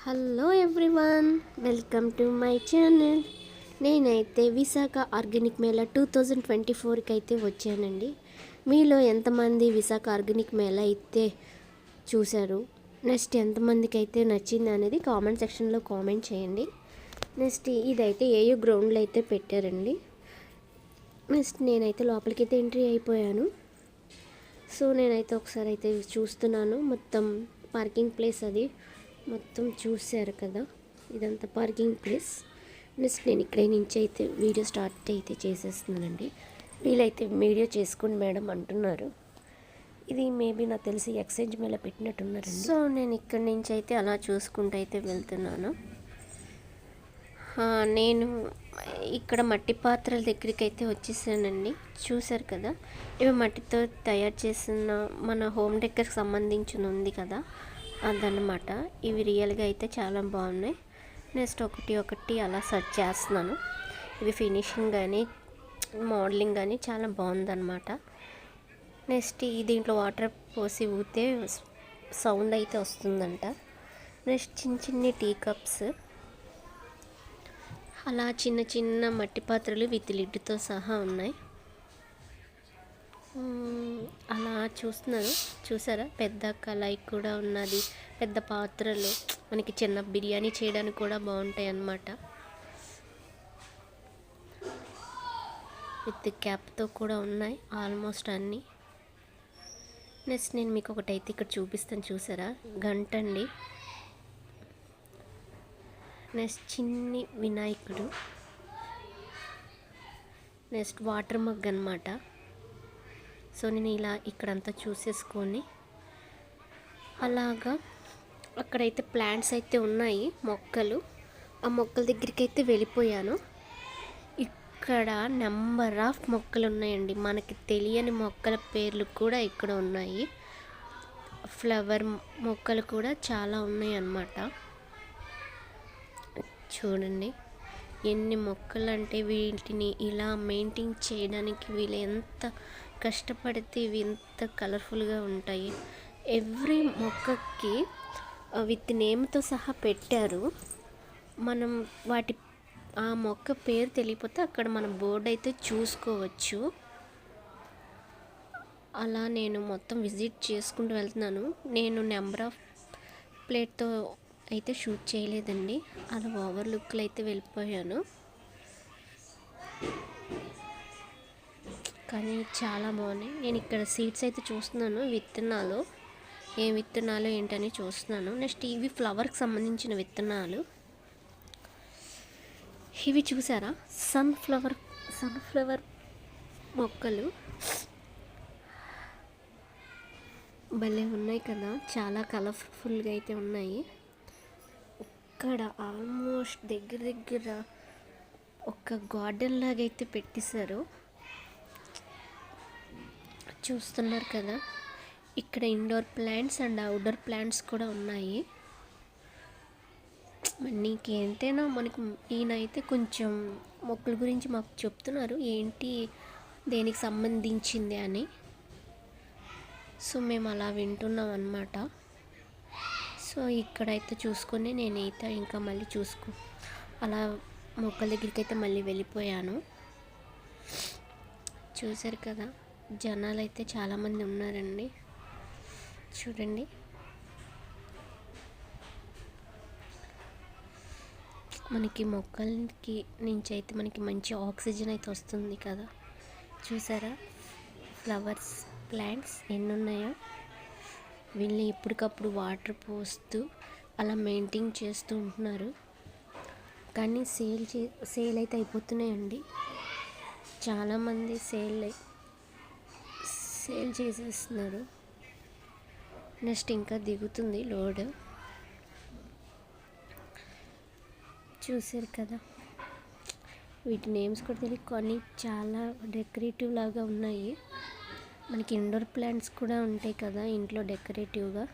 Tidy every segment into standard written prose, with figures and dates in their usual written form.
Hello everyone, welcome to my channel. నేనైతే Visakha organic Mela 2024కి అయితే వచ్చానండి. మీలో ఎంతమంది విశాఖ ఆర్గానిక్ మేళా అయితే చూశారు, నెక్స్ట్ ఎంతమందికి అయితే నచ్చింది అనేది కామెంట్ సెక్షన్లో కామెంట్ చేయండి. నెక్స్ట్ ఇదైతే ఏయూ గ్రౌండ్లో అయితే పెట్టారండి. నెక్స్ట్ నేనైతే లోపలికి అయితే ఎంట్రీ అయిపోయాను. సో నేనైతే ఒకసారి అయితే చూస్తున్నాను. మొత్తం పార్కింగ్ ప్లేస్ అది మొత్తం చూశారు కదా, ఇదంతా పార్కింగ్ ప్లేస్. నెక్స్ట్ నేను ఇక్కడి నుంచి అయితే వీడియో స్టార్ట్ అయితే చేసేస్తున్నానండి. వీలైతే వీడియో చేసుకోండి మేడం అంటున్నారు. ఇది మేబీ నాకు తెలిసి ఎక్స్చేంజ్ మేళ పెట్టినట్టున్నారండి. సో నేను ఇక్కడి నుంచి అయితే అలా చూసుకుంటూ అయితే వెళ్తున్నాను. నేను ఇక్కడ మట్టి పాత్రల దగ్గరికి అయితే వచ్చేసానండి. చూసారు కదా, ఇవి మట్టితో తయారు చేసిన మన హోమ్ డెకర్కి సంబంధించిన ఉంది కదా, అదనమాట. ఇవి రియల్గా అయితే చాలా బాగున్నాయి. నెక్స్ట్ ఒకటి అలా సెర్చ్ చేస్తున్నాను. ఇవి ఫినిషింగ్ కానీ మోడలింగ్ కానీ చాలా బాగుందన్నమాట. నెక్స్ట్ దీంట్లో వాటర్ పోసి ఊతే సౌండ్ అయితే వస్తుందంట. నెక్స్ట్ చిన్న టీ కప్స్, అలా చిన్న మట్టి పాత్రలు విత్ లిడ్తో సహా ఉన్నాయి. అలా చూస్తున్నారు, చూసారా, పెద్ద కళాయి కూడా ఉన్నది. పెద్ద పాత్రలు మనకి చిన్న బిర్యానీ చేయడానికి కూడా బాగుంటాయి అన్నమాట. విత్ క్యాప్తో కూడా ఉన్నాయి ఆల్మోస్ట్ అన్నీ. నెక్స్ట్ నేను మీకు ఒకటైతే ఇక్కడ చూపిస్తాను, చూసారా, గంట అండి. నెక్స్ట్ చిన్ని వినాయకుడు, నెక్స్ట్ వాటర్ మగ్ అనమాట. సో నేను ఇలా ఇక్కడంతా చూసేసుకొని అలాగా అక్కడైతే ప్లాంట్స్ అయితే ఉన్నాయి, మొక్కలు. ఆ మొక్కల దగ్గరికి అయితే వెళ్ళిపోయాను. ఇక్కడ నెంబర్ ఆఫ్ మొక్కలు ఉన్నాయండి. మనకి తెలియని మొక్కల పేర్లు కూడా ఇక్కడ ఉన్నాయి. ఫ్లవర్ మొక్కలు కూడా చాలా ఉన్నాయి అన్నమాట. చూడండి ఎన్ని మొక్కలు అంటే, వీటిని ఇలా మెయింటైన్ చేయడానికి వీళ్ళు ఎంత కష్టపడితే ఇవి ఎంత కలర్ఫుల్గా ఉంటాయి. ఎవ్రీ మొక్కకి విత్ నేమ్తో సహా పెట్టారు. మనం ఆ మొక్క పేరు తెలియకపోతే అక్కడ మనం బోర్డు అయితే చూసుకోవచ్చు. అలా నేను మొత్తం విజిట్ చేసుకుంటూ వెళ్తున్నాను. నేను నెంబర్ ఆఫ్ ప్లేట్తో అయితే షూట్ చేయలేదండి, అలా ఓవర్ లుక్లో అయితే వెళ్ళిపోయాను. కానీ చాలా బాగున్నాయి. నేను ఇక్కడ సీడ్స్ అయితే చూస్తున్నాను, విత్తనాలు, ఏం విత్తనాలు ఏంటని చూస్తున్నాను. నెక్స్ట్ ఇవి ఫ్లవర్కి సంబంధించిన విత్తనాలు. ఇవి చూసారా, సన్ఫ్లవర్ మొక్కలు భలే ఉన్నాయి కదా, చాలా కలర్ఫుల్గా అయితే ఉన్నాయి. ఇక్కడ ఆల్మోస్ట్ దగ్గర ఒక గార్డెన్ లాగా అయితే పెట్టేశారు, చూస్తున్నారు కదా. ఇక్కడ indoor plants and outdoor plants కూడా ఉన్నాయి. నీకు ఏంటైనా మనకు ఈయన అయితే కొంచెం మొక్కల గురించి మాకు చెప్తున్నారు, ఏంటి దేనికి సంబంధించింది అని. సో మేము అలా వింటున్నాం అన్నమాట. సో ఇక్కడైతే చూసుకొని నేనైతే ఇంకా మళ్ళీ అలా మొక్కల దగ్గరికి అయితే మళ్ళీ వెళ్ళిపోయాను. చూసారు కదా, జనాలు అయితే చాలామంది ఉన్నారండి. చూడండి, మనకి మొక్కలకి నుంచి అయితే మనకి మంచి ఆక్సిజన్ అయితే వస్తుంది కదా. చూసారా, ఫ్లవర్స్ ప్లాంట్స్ ఎన్ని ఉన్నాయో. వీళ్ళని ఎప్పటికప్పుడు వాటర్ పోస్తూ అలా మెయింటైన్ చేస్తూ ఉంటున్నారు. కానీ సేల్ అయితే అయిపోతున్నాయండి. చాలామంది సేల్ చేసేస్తున్నారు. నెక్స్ట్ ఇంకా దిగుతుంది లోడ్. చూసారు కదా, వీటి నేమ్స్ కూడా తెలియదు, కొన్ని చాలా డెకరేటివ్ లాగా ఉన్నాయి. మనకి ఇండోర్ ప్లాంట్స్ కూడా ఉంటాయి కదా ఇంట్లో డెకరేటివ్గా.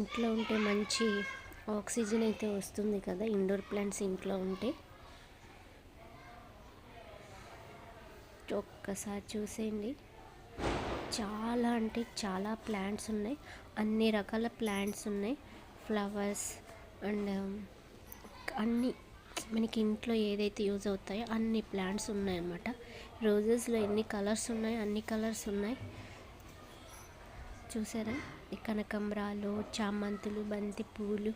ఇంట్లో ఉంటే మంచి ఆక్సిజన్ అయితే వస్తుంది కదా ఇండోర్ ప్లాంట్స్ ఇంట్లో ఉంటే. ఒక్కసారి చూసేయండి, చాలా ప్లాంట్స్ ఉన్నాయి, అన్ని రకాల ప్లాంట్స్ ఉన్నాయి. ఫ్లవర్స్, అండ్ అన్ని మనకి ఇంట్లో ఏదైతే యూజ్ అవుతాయో అన్ని ప్లాంట్స్ ఉన్నాయన్నమాట. రోజెస్లో ఎన్ని కలర్స్ ఉన్నాయి, అన్ని కలర్స్ ఉన్నాయి. చూసారా, ఈ కనకంబరాలు, చామంతులు, బంతి పూలు,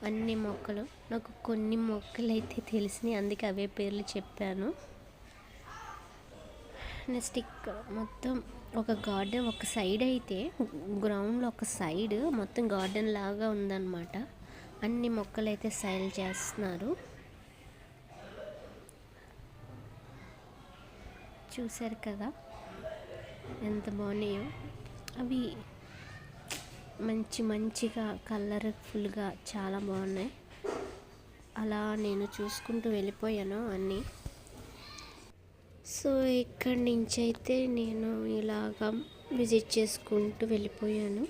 అన్ని మొక్కలు. నాకు కొన్ని మొక్కలు అయితే తెలిసినాయి, అందుకే అవే పేర్లు చెప్పాను. నెక్స్ట్ ఇక్కడ మొత్తం ఒక గార్డెన్, ఒక సైడ్ అయితే గ్రౌండ్లో ఒక సైడ్ మొత్తం గార్డెన్ లాగా ఉందన్నమాట. అన్ని మొక్కలు అయితే సేల్ చేస్తున్నారు. చూసారు కదా ఎంత బాగున్నాయో. అవి మంచిగా కలర్ఫుల్గా చాలా బాగున్నాయి. అలా నేను చూసుకుంటూ వెళ్ళిపోయాను అన్నీ. సో ఇక్కడి నుంచి అయితే నేను ఇలాగా విజిట్ చేసుకుంటూ వెళ్ళిపోయాను.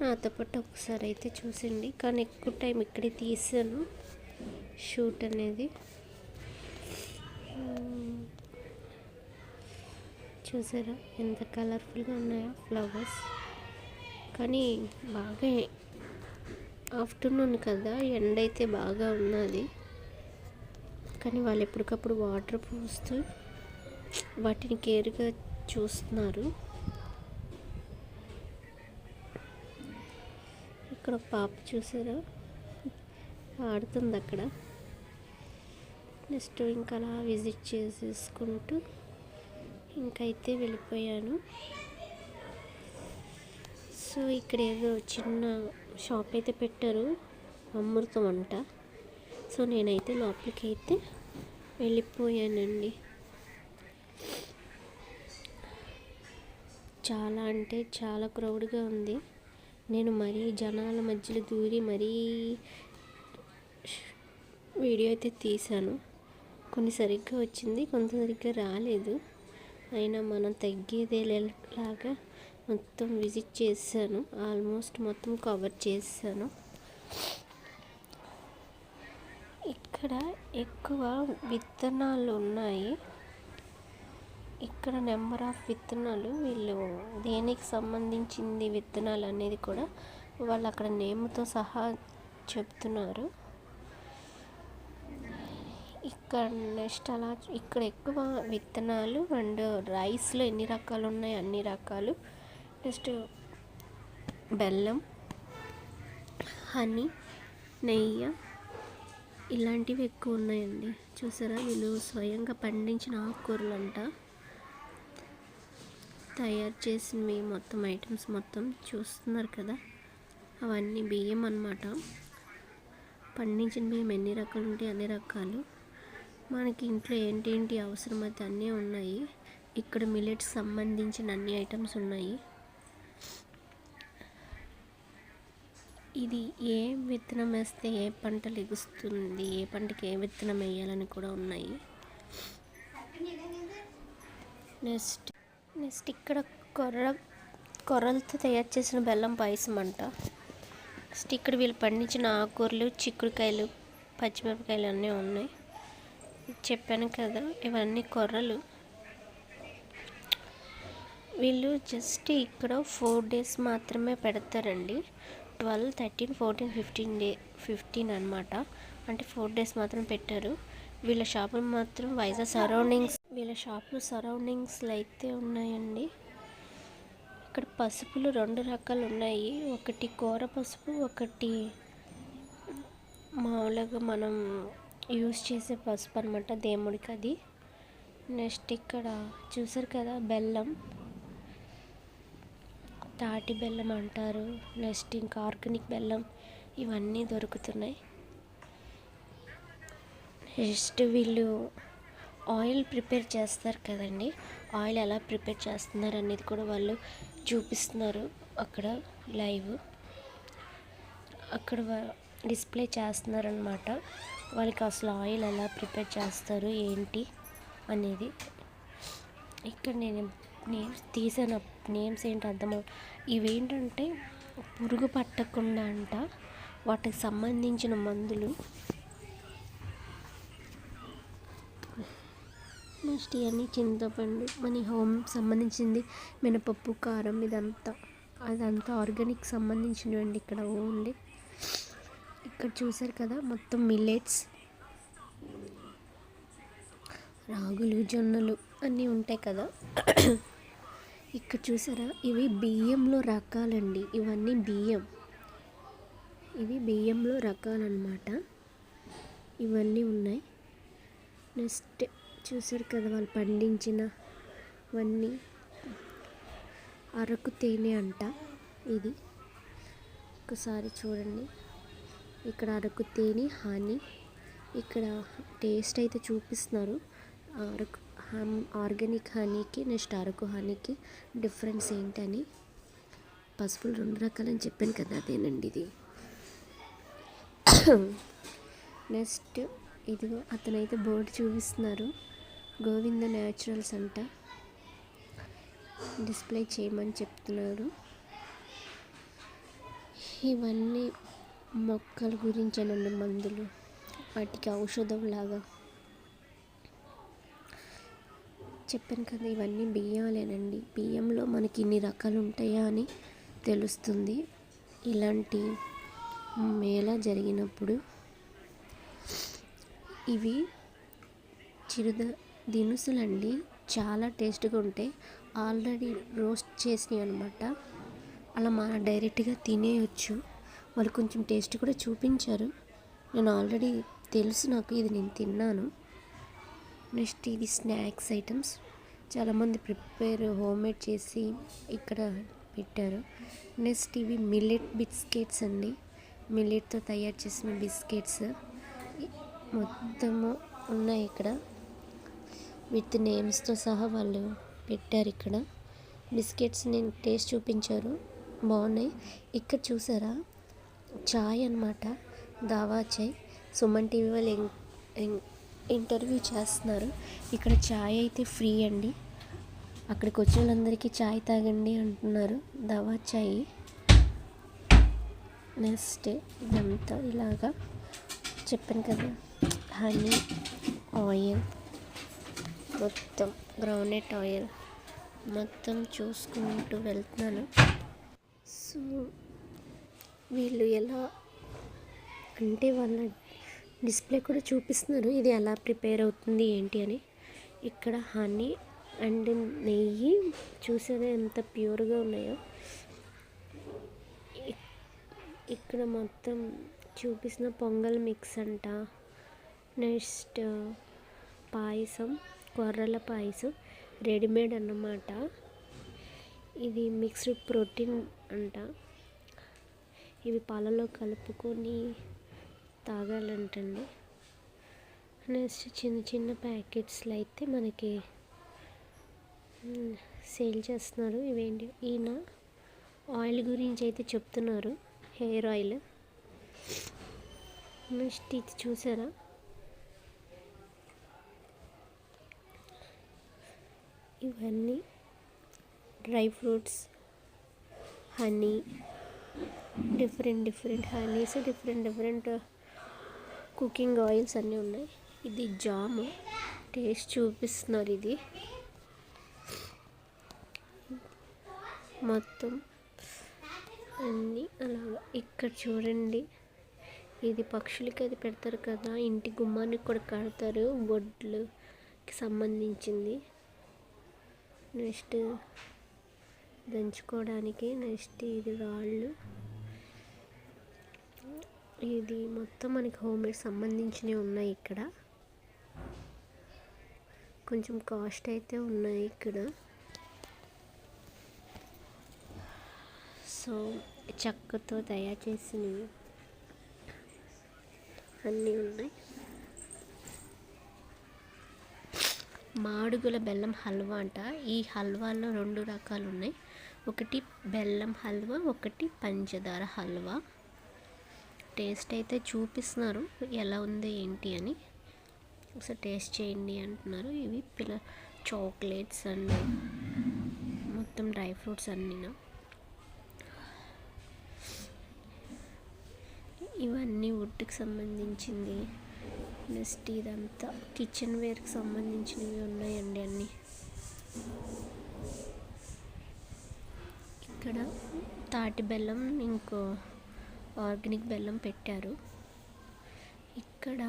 నాతో పాటు ఒకసారి అయితే చూసిండి, కానీ ఎక్కువ టైం ఇక్కడే తీసాను షూట్ అనేది. చూసారా ఎంత కలర్ఫుల్గా ఉన్నాయో ఫ్లవర్స్. కానీ బాగా ఆఫ్టర్నూన్ కదా, ఎండ అయితే బాగా ఉన్నది. కానీ వాళ్ళు ఎప్పటికప్పుడు వాటర్ పోస్తూ వాటిని కేర్గా చూస్తున్నారు. ఇక్కడ ఒక పాప చూసారా ఆడుతుంది అక్కడ. నెక్స్ట్ ఇంకా అలా విజిట్ చేసేసుకుంటూ ఇంకైతే వెళ్ళిపోయాను. సో ఇక్కడ ఏదో చిన్న షాప్ అయితే పెట్టారు, అమృతం అంట. సో నేనైతే లోపలికి అయితే వెళ్ళిపోయానండి. చాలా అంటే చాలా క్రౌడ్గా ఉంది. నేను మరీ జనాల మధ్యలో దూరి మరీ వీడియో అయితే తీశాను. కొన్ని సరిగ్గా వచ్చింది, కొంత సరిగ్గా రాలేదు. అయినా మనం తగ్గేదేలాగా మొత్తం విజిట్ చేశాను. ఆల్మోస్ట్ మొత్తం కవర్ చేశాను. ఇక్కడ ఎక్కువ విత్తనాలు ఉన్నాయి. ఇక్కడ నెంబర్ ఆఫ్ విత్తనాలు, వీళ్ళు దేనికి సంబంధించింది విత్తనాలు అనేది కూడా వాళ్ళు అక్కడ నేమ్తో సహా చెప్తున్నారు. ఇక్కడ నెక్స్ట్ అలా ఇక్కడ ఎక్కువ విత్తనాలు అండ్ రైస్లో ఎన్ని రకాలు ఉన్నాయి అన్ని రకాలు. నెక్స్ట్ బెల్లం, హనీ, నెయ్యి ఇలాంటివి ఎక్కువ ఉన్నాయండి. చూసారా, వీళ్ళు స్వయంగా పండించిన ఆకుకూరలు అంట, తయారు చేసినవి మొత్తం ఐటమ్స్ మొత్తం చూస్తున్నారు కదా. అవన్నీ బియ్యం అన్నమాట. పండించిన బియ్యం ఎన్ని రకాలు ఉంటాయి అన్ని రకాలు. మనకి ఇంట్లో ఏంటి అవసరమైతే అన్నీ ఉన్నాయి. ఇక్కడ మిల్లెట్స్ సంబంధించిన అన్ని ఐటమ్స్ ఉన్నాయి. ఇది ఏ విత్తనం వేస్తే ఏ పంట లెగుస్తుంది, ఏ పంటకి ఏ విత్తనం వేయాలని కూడా ఉన్నాయి. నెక్స్ట్ ఇక్కడ కొర్రలతో తయారు చేసిన బెల్లం పాయసం అంట. నెక్స్ట్ ఇక్కడ వీళ్ళు పండించిన ఆకుకూరలు, చిక్కుడుకాయలు, పచ్చిమిరపకాయలు అన్నీ ఉన్నాయి. చెప్పాను కదా ఇవన్నీ కొర్రలు. వీళ్ళు జస్ట్ ఇక్కడ 4 days మాత్రమే పెడతారండి. 12, 13, 14, 15 అనమాట. అంటే 4 days మాత్రం పెట్టారు. వీళ్ళ షాపులు మాత్రం వైజాగ్ సరౌండింగ్స్, వీళ్ళ షాపులు సరౌండింగ్స్లో అయితే ఉన్నాయండి. ఇక్కడ పసుపులు 2 రకాలు ఉన్నాయి. ఒకటి కూర పసుపు, ఒకటి మామూలుగా మనం యూజ్ చేసే పసుపు అనమాట, దేవుడికి అది. నెక్స్ట్ ఇక్కడ చూసారు కదా బెల్లం, తాటి బెల్లం అంటారు. నెక్స్ట్ ఇంకా ఆర్గానిక్ బెల్లం, ఇవన్నీ దొరుకుతున్నాయి. నెక్స్ట్ వీళ్ళు ఆయిల్ ప్రిపేర్ చేస్తారు కదండి, ఆయిల్ ఎలా ప్రిపేర్ చేస్తున్నారు అనేది కూడా వాళ్ళు చూపిస్తున్నారు అక్కడ లైవ్. అక్కడ డిస్ప్లే చేస్తున్నారనమాట. వాళ్ళకి అసలు ఆయిల్ ఎలా ప్రిపేర్ చేస్తారు ఏంటి అనేది. ఇక్కడ నేను తీసిన నేమ్స్ ఏంటి అర్థం, ఇవేంటంటే పురుగు పట్టకుండా అంట, వాటికి సంబంధించిన మందులు. నెక్స్ట్ ఇవన్నీ చింతపండు, మన హోమ్ సంబంధించింది, మినపప్పు, కారం, అదంతా ఆర్గానిక్ సంబంధించినవండి ఇక్కడ ఓన్లీ. చూసారు కదా, మొత్తం మిల్లెట్స్, రాగులు, జొన్నలు అన్నీ ఉంటాయి కదా. ఇక్కడ చూసారా, ఇవి బియ్యంలో రకాలండి. ఇవన్నీ ఇవి బియ్యంలో రకాలన్నమాట. ఇవన్నీ ఉన్నాయి. నెక్స్ట్ చూసారు కదా, వాళ్ళు పండించినవన్నీ అరకు తేనె అంట. ఇది ఒకసారి చూడండి, ఇక్కడ అరకు తేనె, హనీ. ఇక్కడ టేస్ట్ అయితే చూపిస్తున్నారు. అరకు ఆర్గానిక్ హనీకి, నెక్స్ట్ అరకు హనీకి డిఫరెన్స్ ఏంటని. పసుపులు 2 రకాలని చెప్పాను కదా, అదేనండి ఇది. నెక్స్ట్ ఇదిగో అతనైతే బోర్డు చూపిస్తున్నారు, గోవింద న్యాచురల్స్ అంట. డిస్ప్లే చేయమని చెప్తున్నాడు. ఇవన్నీ మొక్కల గురించేనండి, మందులు, వాటికి ఔషధం లాగా చెప్పాను కదా. ఇవన్నీ బియ్యాలేనండి. బియ్యంలో మనకి ఇన్ని రకాలు ఉంటాయా అని తెలుస్తుంది ఇలాంటి మేళా జరిగినప్పుడు. ఇవి దినుసులండి, చాలా టేస్ట్గా ఉంటాయి. ఆల్రెడీ రోస్ట్ చేసినవి అనమాట. అలా మనం డైరెక్ట్గా తినేయచ్చు. వాళ్ళు కొంచెం టేస్ట్ కూడా చూపించారు. నేను ఆల్రెడీ తెలుసు నాకు, ఇది నేను తిన్నాను. నెక్స్ట్ ఇది స్నాక్స్ ఐటమ్స్. చాలామంది హోమ్మేడ్ చేసి ఇక్కడ పెట్టారు. నెక్స్ట్ ఇవి మిల్లెట్ బిస్కెట్స్ అండి. మిల్లెట్తో తయారు చేసిన బిస్కెట్స్ మొత్తము ఉన్నాయి ఇక్కడ. విత్ నేమ్స్తో సహా వాళ్ళు పెట్టారు ఇక్కడ. బిస్కెట్స్ నేను టేస్ట్ చూపించారు, బాగున్నాయి. ఇక్కడ చూసారా, చాయ్ అన్నమాట, దావా చాయ్. సుమన్ టీవీ వాళ్ళు ఇంటర్వ్యూ చేస్తున్నారు. ఇక్కడ చాయ్ అయితే ఫ్రీ అండి. అక్కడికి వచ్చిన వాళ్ళందరికీ చాయ్ తాగండి అంటున్నారు, దావా చాయ్. నెక్స్ట్ ఇదంతా ఇలాగా చెప్పాను కదా, హనీ ఆయిల్, మొత్తం గ్రౌండ్నట్ ఆయిల్ మొత్తం చూసుకుంటూ వెళ్తున్నాను. సో వీళ్ళు ఎలా అంటే వాళ్ళ డిస్ప్లే కూడా చూపిస్తున్నారు, ఇది ఎలా ప్రిపేర్ అవుతుంది ఏంటి అని. ఇక్కడ హనీ అండ్ నెయ్యి చూసారా ఎంత ప్యూర్గా ఉన్నాయో. ఇక్కడ మొత్తం చూపిస్తున్న పొంగల్ మిక్స్ అంట. నెక్స్ట్ పాయసం, కొర్రల పాయసం రెడీమేడ్ అన్నమాట. ఇది మిక్స్డ్ ప్రోటీన్ అంట. ఇవి పాలలో కలుపుకొని తాగాలంటండి. నెక్స్ట్ చిన్న చిన్న ప్యాకెట్స్లో అయితే మనకి సేల్ చేస్తున్నారు. ఇవేంటి, ఈయన ఆయిల్ గురించి అయితే చెప్తున్నారు, హెయిర్ ఆయిల్. నెక్స్ట్ ఇది చూసారా, ఇవన్నీ dry fruits, honey, different Honey's, different cooking oils అన్నీ ఉన్నాయి. ఇది జాము, టేస్ట్ చూపిస్తున్నారు. ఇది మొత్తం అన్నీ అలాగా. ఇక్కడ చూడండి, ఇది పక్షులకి అది పెడతారు కదా, ఇంటి గుమ్మానికి కూడా కడతారు, వడ్లుకి సంబంధించింది. నెక్స్ట్ దంచుకోవడానికి. నెక్స్ట్ ఇది రాళ్ళు. ఇది మొత్తం మనకి హోమ్మేడ్ సంబంధించినవి ఉన్నాయి ఇక్కడ. కొంచెం కాస్ట్ అయితే ఉన్నాయి ఇక్కడ. సో చెక్కతో తయారు చేసినవి అన్నీ ఉన్నాయి. మాడుగుల బెల్లం హల్వా అంట. ఈ హల్వాలో 2 రకాలు ఉన్నాయి, ఒకటి బెల్లం హల్వా, ఒకటి పంచదార హల్వా. టేస్ట్ అయితే చూపిస్తున్నారు ఎలా ఉంది ఏంటి అని. ఒకసారి టేస్ట్ చేయండి అంటున్నారు. ఇవి చాక్లెట్స్ అండ్ మొత్తం డ్రై ఫ్రూట్స్ అన్నీనా. ఇవన్నీ వుడ్కి సంబంధించింది. నెక్స్ట్ ఇదంతా కిచెన్ వేర్కి సంబంధించినవి ఉన్నాయండి అన్నీ. ఇక్కడ తాటి బెల్లం, ఇంకో ఆర్గానిక్ బెల్లం పెట్టారు. ఇక్కడ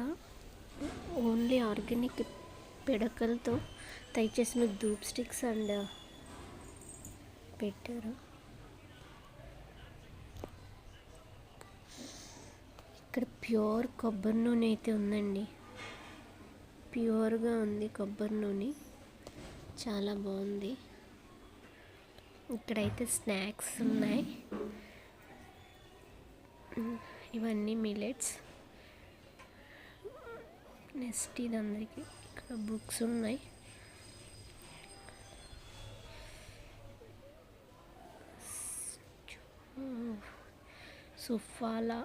ఓన్లీ ఆర్గానిక్ పిడకలతో తయారు చేసిన ధూప్ స్టిక్స్ అండ్ పెట్టారు. ఇక్కడ ప్యూర్ కొబ్బరి నూనె అయితే ఉందండి. ప్యూర్గా ఉంది కొబ్బరి నూనె, చాలా బాగుంది. ఇక్కడైతే స్నాక్స్ ఉన్నాయి. ఇవన్నీ మిల్లెట్స్. నెక్స్ట్ ఇది అందరికి ఇక్కడ బుక్స్ ఉన్నాయి. సుఫాలా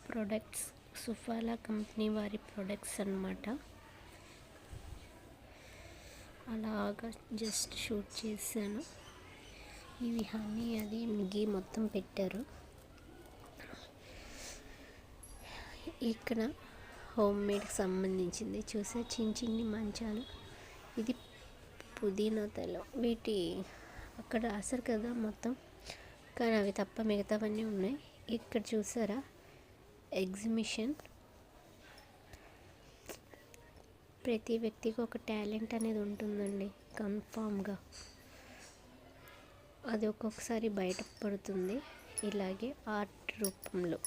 ప్రొడక్ట్స్, సుఫాలా కంపెనీ వారి ప్రొడక్ట్స్ అన్నమాట. అలాగా జస్ట్ షూట్ చేశాను. ఇవి హనీ అది గీ మొత్తం పెట్టారు. ఇక్కడ హోమ్ మేడ్కి సంబంధించింది చూసా, చిన్న చిన్ని మంచాలు. ఇది పుదీనా తైలం. వీటి అక్కడ రాశారు కదా మొత్తం, కానీ అవి తప్ప మిగతావన్నీ ఉన్నాయి. ఇక్కడ చూసారా ఎగ్జిబిషన్. ప్రతి వ్యక్తికి ఒక టాలెంట్ అనేది ఉంటుందండి కన్ఫామ్గా. అది ఒక్కొక్కసారి బయటపడుతుంది ఇలాగే ఆర్ట్ రూపంలో.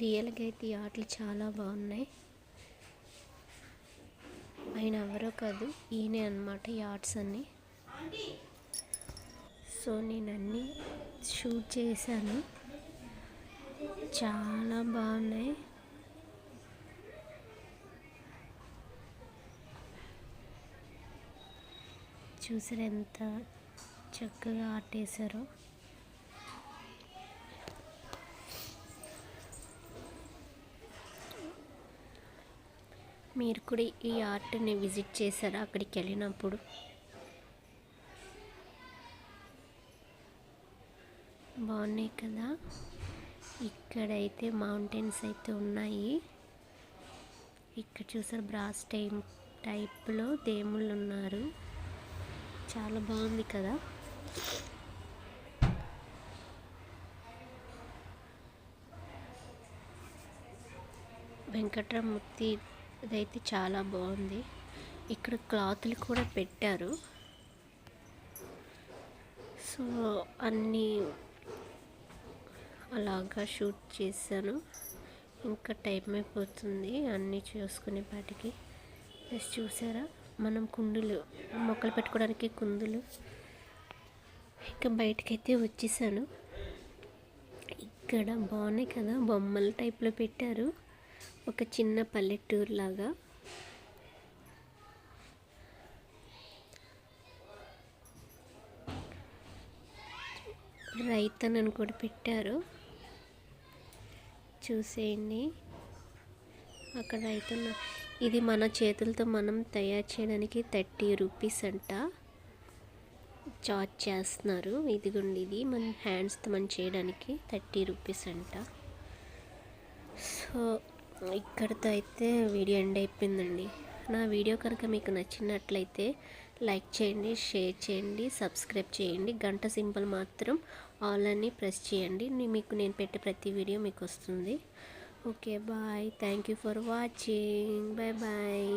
రియల్గా అయితే ఈ ఆర్ట్లు చాలా బాగున్నాయి. ఆయన ఎవరో కాదు, ఈయనే అన్నమాట ఈ ఆర్ట్స్ అన్నీ. సో నేను అన్నీ షూట్ చేశాను, చాలా బాగున్నాయి. చూసారు ఎంత చక్కగా ఆర్ట్ వేసారో. మీరు కూడా ఈ ఆర్ట్ని విజిట్ చేశారా అక్కడికి వెళ్ళినప్పుడు? బాగున్నాయి కదా. ఇక్కడైతే మౌంటైన్స్ అయితే ఉన్నాయి. ఇక్కడ చూసారు బ్రాస్ టైప్లో దేవుళ్ళు ఉన్నారు. చాలా బాగుంది కదా. వెంకట్రామూర్తి ఇదైతే చాలా బాగుంది. ఇక్కడ క్లాత్లు కూడా పెట్టారు. సో అన్నీ అలాగా షూట్ చేశాను. ఇంకా టైం అయిపోతుంది అన్నీ చూసుకునే పాటికి. ప్లస్ చూసారా మనం కుందులు, మొక్కలు పెట్టుకోవడానికి కుందులు. ఇంకా బయటకైతే వచ్చేసాను. ఇక్కడ బాగున్నాయి కదా, బొమ్మల టైప్లో పెట్టారు. ఒక చిన్న పల్లెటూరు లాగా. రైతన్నను కూడా పెట్టారు, చూసేయండి. అక్కడ రైతన్న, ఇది మన చేతులతో మనం తయారు చేయడానికి 30 రూపీస్ అంట చార్జ్ చేస్తున్నారు. ఇదిగోండి, ఇది మన హ్యాండ్స్తో మనం చేయడానికి 30 రూపీస్ అంట. సో ఇక్కడితో అయితే వీడియో ఎండ్ అయిపోయిందండి. నా వీడియో కనుక మీకు నచ్చినట్లయితే లైక్ చేయండి, షేర్ చేయండి, సబ్స్క్రైబ్ చేయండి. గంట సింబల్ మాత్రం ఆల్ అని ప్రెస్ చేయండి. మీకు నేను పెట్టే ప్రతి వీడియో మీకు వస్తుంది. Okay, bye. Thank you for watching. Bye bye.